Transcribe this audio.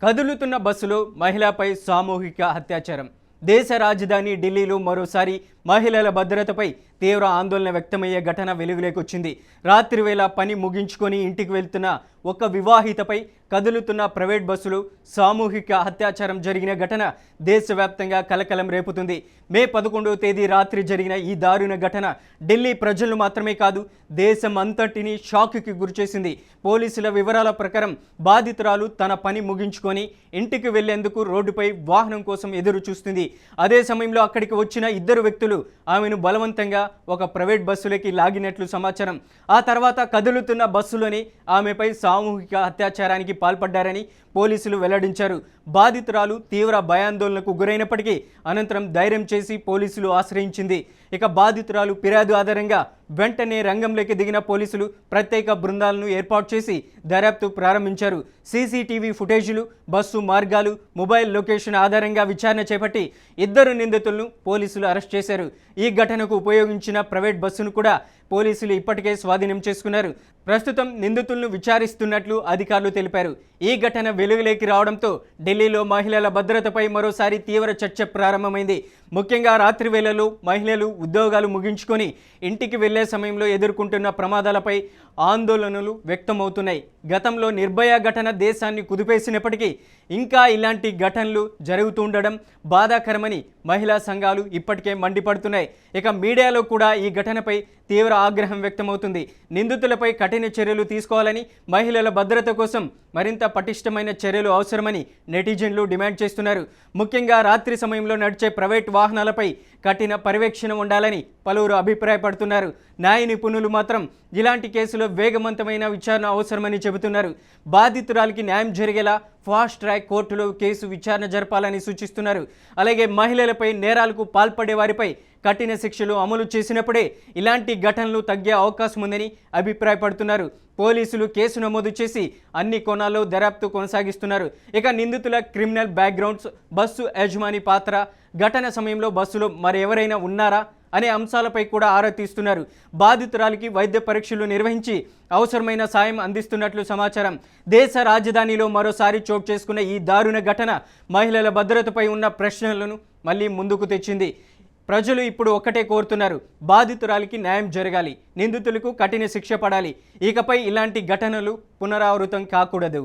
కదులుతున్న బస్సులో మహిళపై సామూహిక అత్యాచారం. దేశ రాజధాని ఢిల్లీలో మరోసారి మహిళల భద్రతపై తీవ్ర ఆందోళన వ్యక్తమయ్యే ఘటన వెలుగులోకొచ్చింది. రాత్రి వేళ పని ముగించుకొని ఇంటికి వెళ్తున్న ఒక వివాహితపై కదులుతున్న ప్రైవేట్ బస్సులో సామూహిక అత్యాచారం జరిగిన ఘటన దేశవ్యాప్తంగా కలకలం రేపుతుంది. మే 11వ తేదీ రాత్రి జరిగిన ఈ దారుణ ఘటన ఢిల్లీ ప్రజలను మాత్రమే కాదు, దేశం అంతటిని షాక్కి గురిచేసింది. పోలీసుల వివరాల ప్రకారం బాధితురాలు తన పని ముగించుకొని ఇంటికి వెళ్లేందుకు రోడ్డుపై వాహనం కోసం ఎదురు చూస్తుంది. అదే సమయంలో అక్కడికి వచ్చిన ఇద్దరు వ్యక్తులు ఆమెను బలవంతంగా ఒక ప్రైవేట్ బస్సులోకి లాగినట్లు సమాచారం. ఆ తర్వాత కదులుతున్న బస్సులోనే ఆమెపై సామూహిక అత్యాచారానికి పాల్పడ్డారని పోలీసులు వెల్లడించారు. బాధితురాలు తీవ్ర భయాందోళనకు గురైనప్పటికీ అనంతరం ధైర్యం చేసి పోలీసులు ఆశ్రయించింది. ఇక బాధితురాలు ఫిర్యాదు ఆధారంగా వెంటనే రంగంలోకి దిగిన పోలీసులు ప్రత్యేక బృందాలను ఏర్పాటు చేసి దర్యాప్తు ప్రారంభించారు. సీసీటీవీ ఫుటేజీలు, బస్సు మార్గాలు, మొబైల్ లొకేషన్ ఆధారంగా విచారణ చేపట్టి ఇద్దరు నిందితులను పోలీసులు అరెస్ట్ చేశారు. ఈ ఘటనకు ఉపయోగించిన ప్రైవేట్ బస్సును కూడా పోలీసులు ఇప్పటికే స్వాధీనం చేసుకున్నారు. ప్రస్తుతం నిందితులను విచారిస్తున్నట్లు అధికారులు తెలిపారు. ఈ ఘటన వెలుగులోకి రావడంతో ఢిల్లీలో మహిళల భద్రతపై మరోసారి తీవ్ర చర్చ ప్రారంభమైంది. ముఖ్యంగా రాత్రి వేళలో మహిళలు ఉద్యోగాలు ముగించుకొని ఇంటికి వెళ్లే సమయంలో ఎదుర్కొంటున్న ప్రమాదాలపై ఆందోళనలు వ్యక్తమవుతున్నాయి. గతంలో నిర్భయ ఘటన దేశాన్ని కుదిపేసినప్పటికీ ఇంకా ఇలాంటి ఘటనలు జరుగుతుండడం బాధాకరమని మహిళా సంఘాలు ఇప్పటికే మండిపడుతున్నాయి. ఇక మీడియాలో కూడా ఈ ఘటనపై తీవ్ర ఆగ్రహం వ్యక్తమవుతుంది. నిందితులపై కఠిన చర్యలు తీసుకోవాలని, మహిళల భద్రత కోసం మరింత పటిష్టమైన చర్యలు అవసరమని నెటిజన్లు డిమాండ్ చేస్తున్నారు. ముఖ్యంగా రాత్రి సమయంలో నడిచే ప్రైవేట్ వాహనాలపై కఠిన పర్యవేక్షణ ఉండాలని పలువురు అభిప్రాయపడుతున్నారు. న్యాయ నిపుణులు మాత్రం ఇలాంటి కేసులో వేగవంతమైన విచారణ అవసరమని చెబుతున్నారు. బాధితురాలికి న్యాయం జరిగేలా ఫాస్ట్ ట్రాక్ కోర్టులో కేసు విచారణ జరపాలని సూచిస్తున్నారు. అలాగే మహిళలపై నేరాలకు పాల్పడే వారిపై కఠిన శిక్షలు అమలు చేసినప్పుడే ఇలాంటి ఘటనలు తగ్గే అవకాశం ఉందని అభిప్రాయపడుతున్నారు. పోలీసులు కేసు నమోదు చేసి అన్ని కోణాల్లో దర్యాప్తు కొనసాగిస్తున్నారు. ఇక నిందితుల క్రిమినల్ బ్యాక్గ్రౌండ్స్, బస్సు యజమాని పాత్ర, ఘటన సమయంలో బస్సులో మరెవరైనా ఉన్నారా అనే అంశాలపై కూడా ఆరా తీస్తున్నారు. బాధితురాలికి వైద్య పరీక్షలు నిర్వహించి అవసరమైన సాయం అందిస్తున్నట్లు సమాచారం. దేశ రాజధానిలో మరోసారి చోటు చేసుకున్న ఈ దారుణ ఘటన మహిళల భద్రతపై ఉన్న ప్రశ్నలను మళ్ళీ ముందుకు తెచ్చింది. ప్రజలు ఇప్పుడు ఒక్కటే కోరుతున్నారు, బాధితురాలికి న్యాయం జరగాలి, నిందితులకు కఠిన శిక్ష పడాలి. ఇకపై ఇలాంటి ఘటనలు పునరావృతం కాకూడదు.